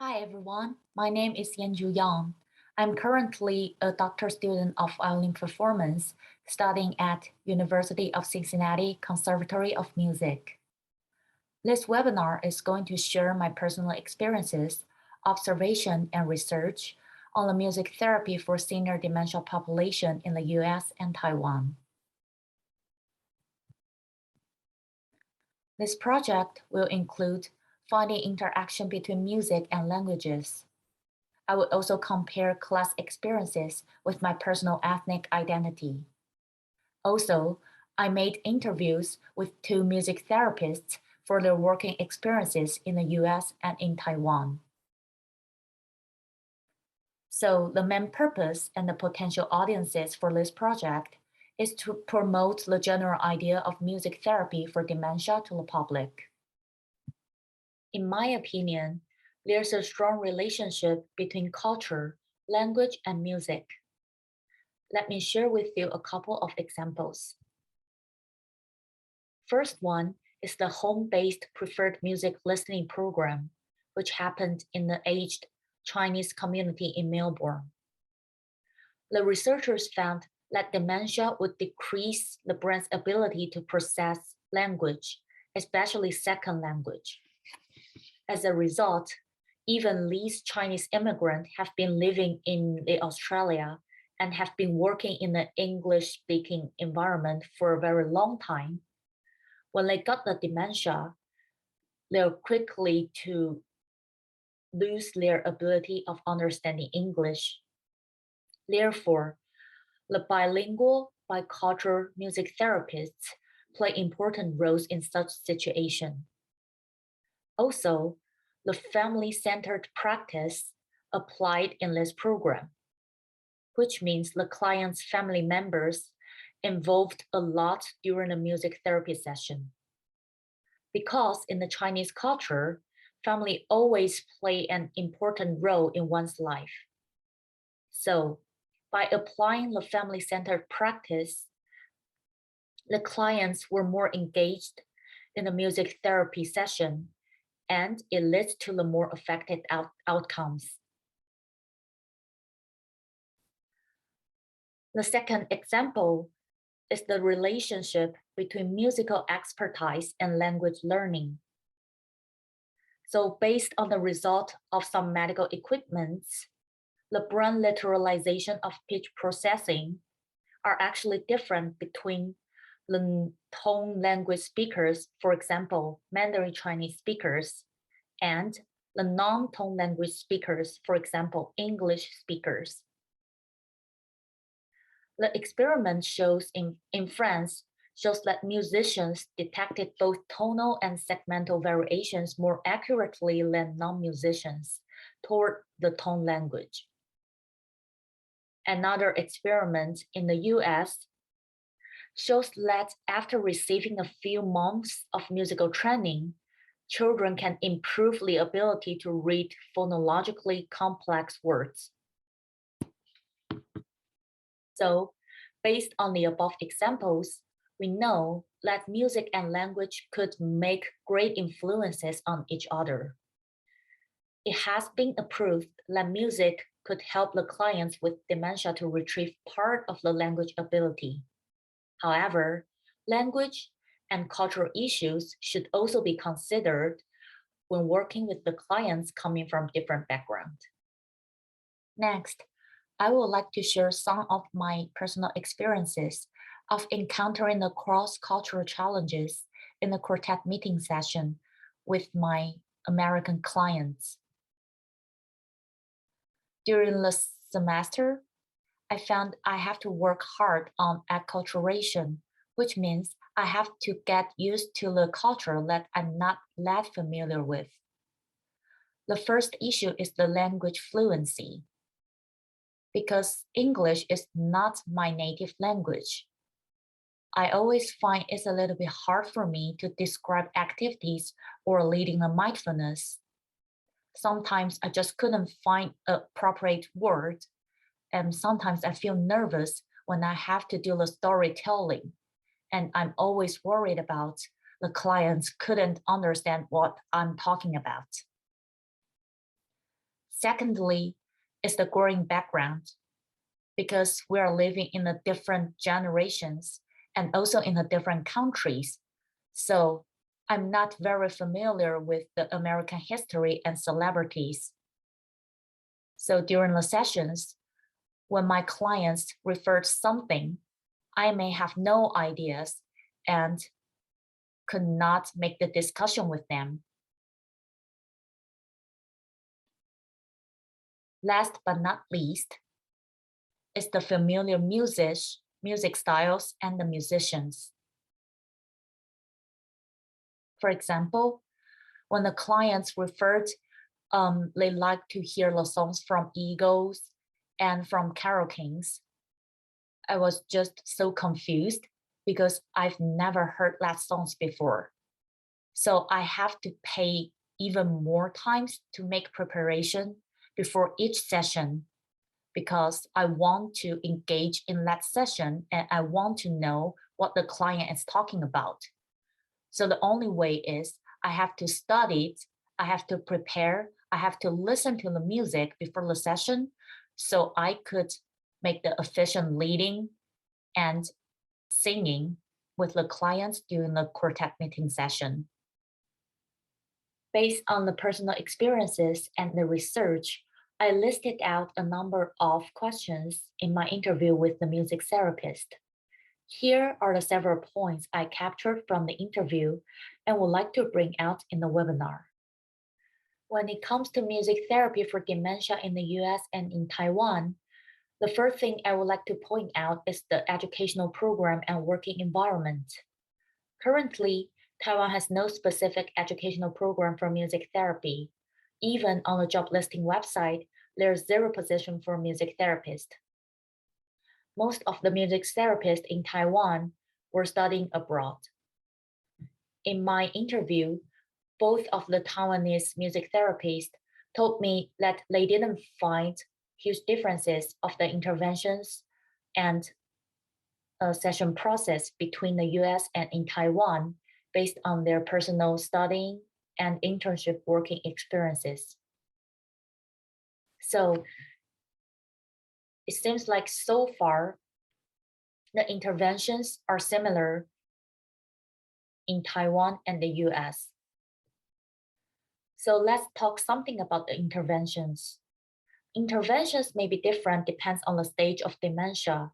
Hi everyone, my name is Yanju Yang. I'm currently a doctoral student of violin performance studying at University of Cincinnati Conservatory of Music. This webinar is going to share my personal experiences, observation, and research on the music therapy for senior dementia population in the US and Taiwan. This project will include finding interaction between music and languages. I will also compare class experiences with my personal ethnic identity. Also, I made interviews with two music therapists for their working experiences in the US and in Taiwan. So the main purpose and the potential audiences for this project is to promote the general idea of music therapy for dementia to the public. In my opinion, there's a strong relationship between culture, language, and music. Let me share with you a couple of examples. First one is the home-based preferred music listening program, which happened in the aged Chinese community in Melbourne. The researchers found that dementia would decrease the brain's ability to process language, especially second language. As a result, even these Chinese immigrants have been living in Australia and have been working in the English-speaking environment for a very long time. When they got the dementia, they're quickly to lose their ability of understanding English. Therefore, the bilingual, bicultural music therapists play important roles in such situation. Also, the family-centered practice applied in this program, which means the client's family members involved a lot during the music therapy session. Because in the Chinese culture, family always play an important role in one's life. So by applying the family-centered practice, the clients were more engaged in the music therapy session, and it leads to the more effective outcomes. The second example is the relationship between musical expertise and language learning. So based on the result of some medical equipments, the brain literalization of pitch processing are actually different between the tone language speakers, for example, Mandarin Chinese speakers, and the non-tone language speakers, for example, English speakers. The experiment shows in France shows that musicians detected both tonal and segmental variations more accurately than non-musicians toward the tone language. Another experiment in the US shows that after receiving a few months of musical training, children can improve the ability to read phonologically complex words. So, based on the above examples, we know that music and language could make great influences on each other. It has been approved that music could help the clients with dementia to retrieve part of the language ability. However, language and cultural issues should also be considered when working with the clients coming from different backgrounds. Next, I would like to share some of my personal experiences of encountering the cross-cultural challenges in the quartet meeting session with my American clients. During the semester, I found I have to work hard on acculturation, which means I have to get used to the culture that I'm not that familiar with. The first issue is the language fluency, because English is not my native language. I always find it's a little bit hard for me to describe activities or leading a mindfulness. Sometimes I just couldn't find appropriate word, and sometimes I feel nervous when I have to do the storytelling, and I'm always worried about the clients couldn't understand what I'm talking about. Secondly, is the growing background, because we are living in a different generations and also in a different countries. So I'm not very familiar with the American history and celebrities. So during the sessions, when my clients referred something, I may have no ideas and could not make the discussion with them. Last but not least is the familiar music styles and the musicians. For example, when the clients referred, they like to hear the songs from Eagles and from Carole Kings. I was just so confused because I've never heard that songs before. So I have to pay even more times to make preparation before each session because I want to engage in that session and I want to know what the client is talking about. So the only way is I have to study it, I have to prepare, I have to listen to the music before the session so I could make the efficient leading and singing with the clients during the quartet meeting session. Based on the personal experiences and the research, I listed out a number of questions in my interview with the music therapist. Here are the several points I captured from the interview and would like to bring out in the webinar. When it comes to music therapy for dementia in the US and in Taiwan, the first thing I would like to point out is the educational program and working environment. Currently, Taiwan has no specific educational program for music therapy. Even on the job listing website, there's zero position for music therapist. Most of the music therapists in Taiwan were studying abroad. In my interview, both of the Taiwanese music therapists told me that they didn't find huge differences of the interventions and session process between the US and in Taiwan based on their personal studying and internship working experiences. So it seems like so far, the interventions are similar in Taiwan and the US. So let's talk something about the interventions. Interventions may be different depends on the stage of dementia.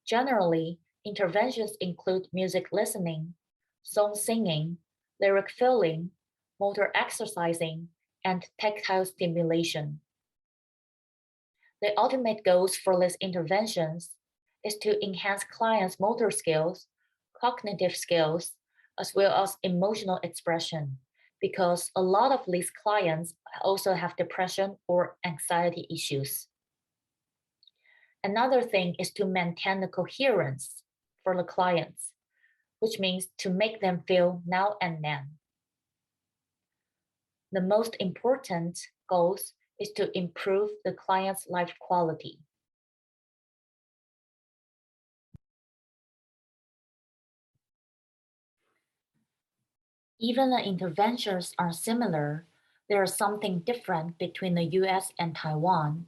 Generally, interventions include music listening, song singing, lyric filling, motor exercising, and tactile stimulation. The ultimate goals for these interventions is to enhance clients' motor skills, cognitive skills, as well as emotional expression, because a lot of these clients also have depression or anxiety issues. Another thing is to maintain the coherence for the clients, which means to make them feel now and then. The most important goals is to improve the client's life quality. Even the interventions are similar, there is something different between the US and Taiwan.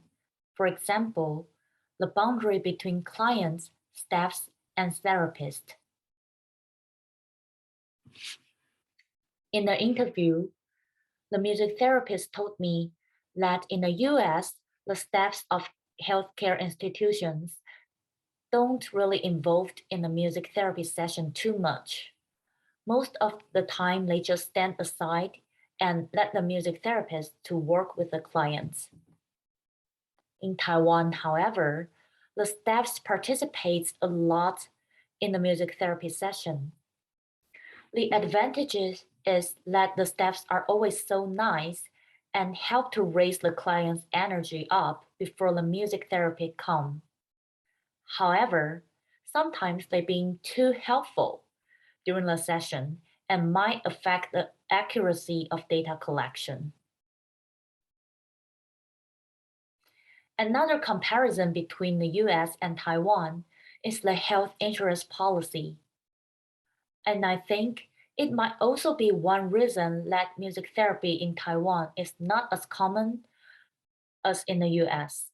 For example, the boundary between clients, staffs, and therapists. In the interview, the music therapist told me that in the US, the staffs of healthcare institutions don't really involved in the music therapy session too much. Most of the time, they just stand aside and let the music therapist to work with the clients. In Taiwan, however, the staff participates a lot in the music therapy session. The advantages is that the staffs are always so nice and help to raise the client's energy up before the music therapy come. However, sometimes they being too helpful during the session and might affect the accuracy of data collection. Another comparison between the US and Taiwan is the health insurance policy. And I think it might also be one reason that music therapy in Taiwan is not as common as in the US.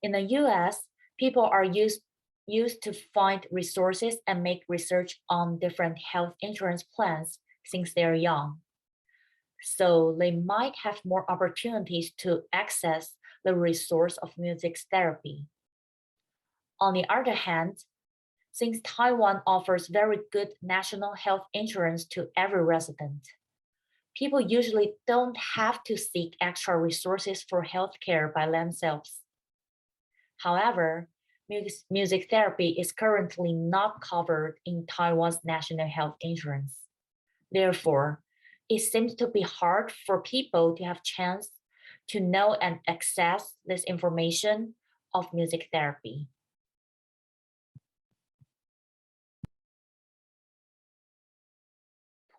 In the US, people are used to find resources and make research on different health insurance plans since they're young. So they might have more opportunities to access the resource of music therapy. On the other hand, since Taiwan offers very good national health insurance to every resident, people usually don't have to seek extra resources for healthcare by themselves. However, music therapy is currently not covered in Taiwan's national health insurance. Therefore, it seems to be hard for people to have chance to know and access this information of music therapy.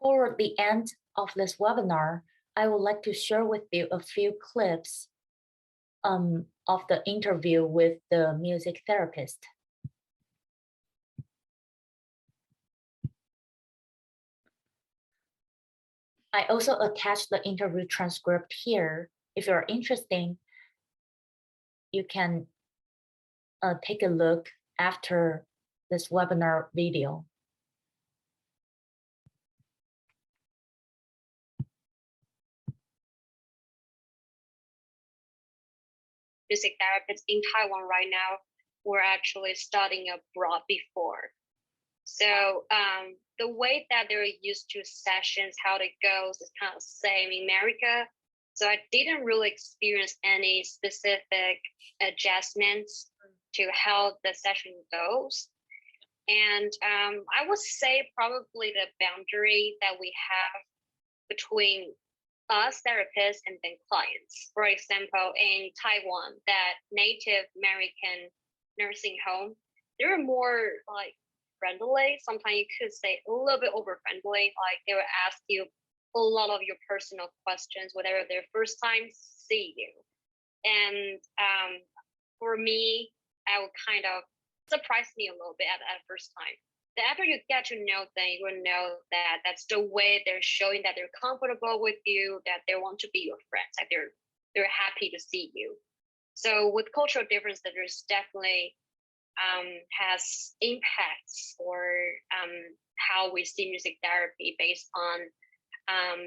Toward the end of this webinar, I would like to share with you a few clips of the interview with the music therapist. I also attached the interview transcript here. If you're interested, you can take a look after this webinar video. Music therapists in Taiwan right now were actually studying abroad before. So the way that they're used to sessions, how it goes is kind of same in America. So I didn't really experience any specific adjustments to how the session goes. And I would say probably the boundary that we have between us therapists and then clients. For example, in Taiwan, that Native American nursing home, they're more like friendly. Sometimes you could say a little bit over friendly. Like they will ask you a lot of your personal questions, whatever their first time see you. And for me, I would kind of surprise me a little bit at first time. Then after you get to know them, you will know that that's the way they're showing that they're comfortable with you, that they want to be your friends, like they're happy to see you. So with cultural difference, that there's definitely has impacts or how we see music therapy based on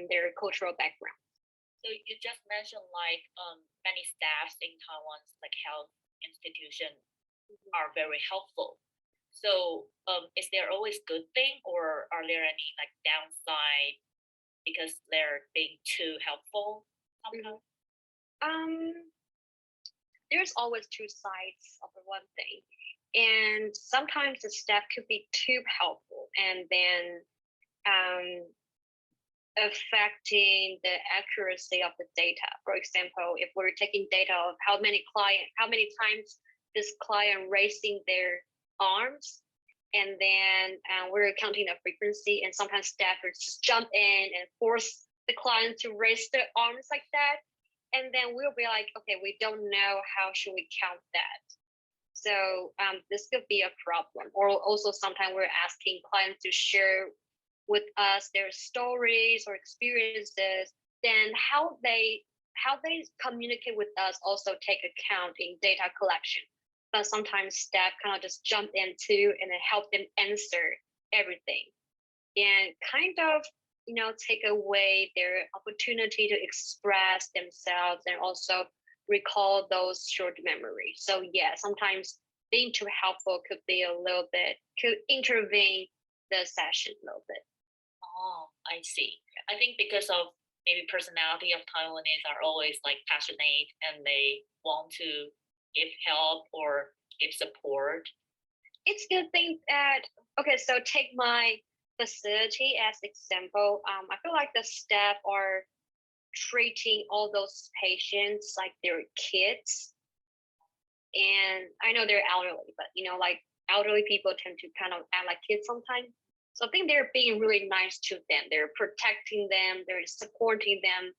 their cultural background. So you just mentioned like many staffs in Taiwan's like health institution are very helpful. So is there always good thing or are there any like downside because they're being too helpful sometimes? There's always two sides of the one thing. And sometimes the staff could be too helpful and then affecting the accuracy of the data. For example, if we're taking data of how many times this client raising their arms, and then we're counting the frequency, and sometimes staffers just jump in and force the client to raise their arms like that. And then we'll be like, okay, we don't know how should we count that. So this could be a problem. Or also sometimes we're asking clients to share with us their stories or experiences, then how they communicate with us also take account in data collection. But sometimes staff kind of just jump in too and then help them answer everything and kind of take away their opportunity to express themselves and also recall those short memories. So yeah, sometimes being too helpful could intervene the session a little bit. Oh, I see. I think because of maybe personality of Taiwanese are always like passionate and they want to give help or give support. It's a good thing that, okay, so take my facility as example. I feel like the staff are treating all those patients like they're kids. And I know they're elderly, but like elderly people tend to kind of act like kids sometimes. So I think they're being really nice to them. They're protecting them, they're supporting them.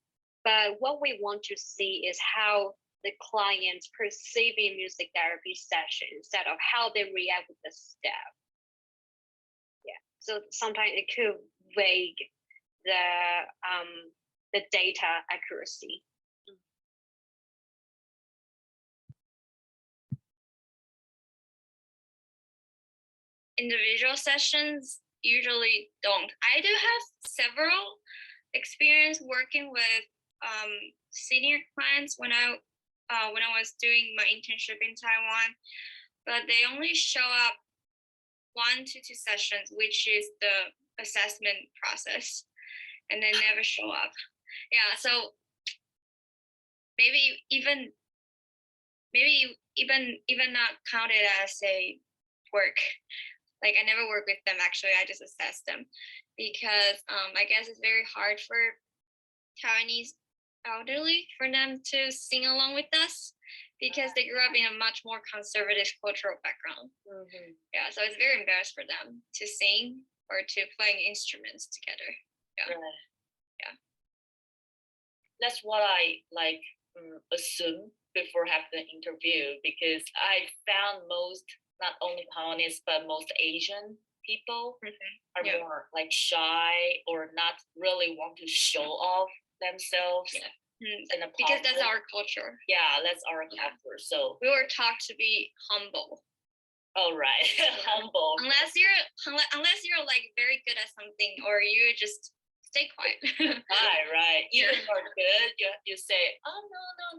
But what we want to see is how the clients perceiving music therapy session instead of how they react with the staff. Yeah. So sometimes it could vague the data accuracy. individual sessions usually don't. I do have several experience working with senior clients when I was doing my internship in Taiwan, but they only show up 1 to 2 sessions, which is the assessment process, and they never show up. Yeah, so maybe even not counted as a work. Like, I never work with them, actually. I just assess them because I guess it's very hard for Taiwanese elderly for them to sing along with us because they grew up in a much more conservative cultural background. Yeah, so it's very embarrassed for them to sing or to playing instruments together. Yeah. Right. Yeah. That's what I assume before having the interview, because I found most, not only Taiwanese, but most Asian people are more like shy or not really want to show off themselves. Because that's our culture. Yeah, that's our culture. So we were taught to be humble. Oh, right. Humble. Unless you're like very good at something, or you just stay quiet. Right. Even if you're good, you say, oh,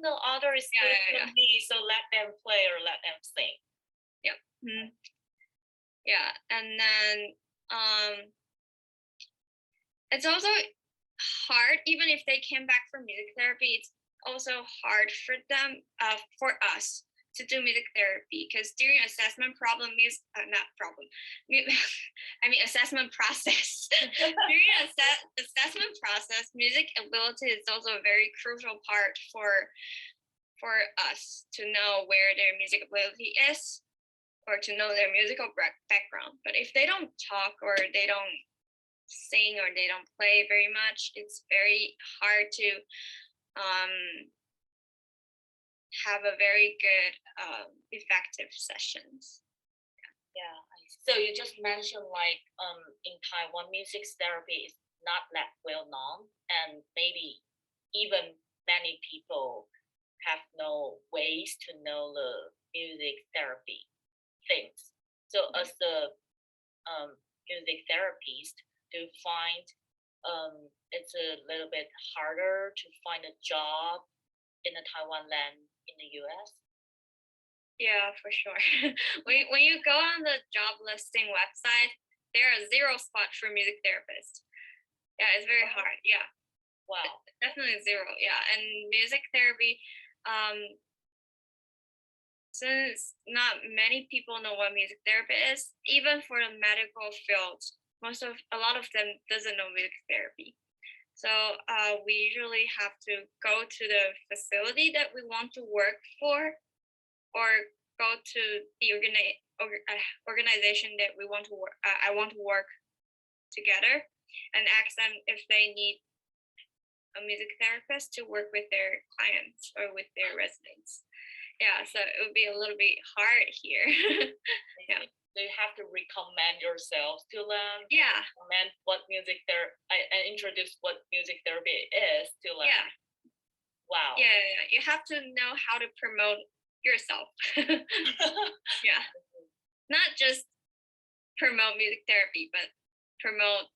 no, other is good for me, so let them play or let them sing. Yeah. Yeah, and then it's also hard, even if they came back from music therapy, it's also hard for them, for us to do music therapy, because during assessment assessment process. During assessment process, music ability is also a very crucial part for us to know where their music ability is, or to know their musical background. But if they don't talk, or they don't sing, or they don't play very much, it's very hard to have a very good effective sessions. Yeah. So you just mentioned in Taiwan, music therapy is not that well known, and maybe even many people have no ways to know the music therapy things. So as the music therapist, do you find it's a little bit harder to find a job in the Taiwan than in the US? Yeah, for sure. when you go on the job listing website, there are 0 spots for music therapists. Yeah, it's very hard. Yeah. Wow. Definitely 0. Yeah, and music therapy, since not many people know what music therapy is, even for the medical field, a lot of them doesn't know music therapy. So we usually have to go to the facility that we want to work for, or go to the organization that we want to work. I want to work together, and ask them if they need a music therapist to work with their clients or with their residents. Yeah, so it would be a little bit hard here. Yeah. So you have to recommend yourself to them. Yeah. Recommend what music therapy, and introduce what music therapy is to them. Yeah. Wow. Yeah, you have to know how to promote yourself. Yeah. Not just promote music therapy, but promote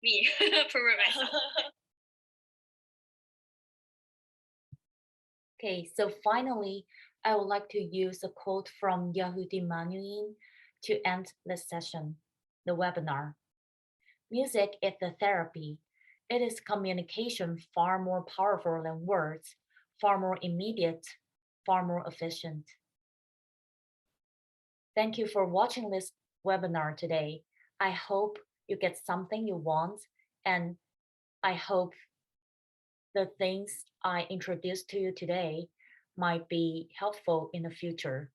me. Promote myself. Okay, so finally, I would like to use a quote from Yahudi Manuin to end the session, the webinar. Music is the therapy. It is communication far more powerful than words, far more immediate, far more efficient. Thank you for watching this webinar today. I hope you get something you want, and I hope the things I introduced to you today might be helpful in the future.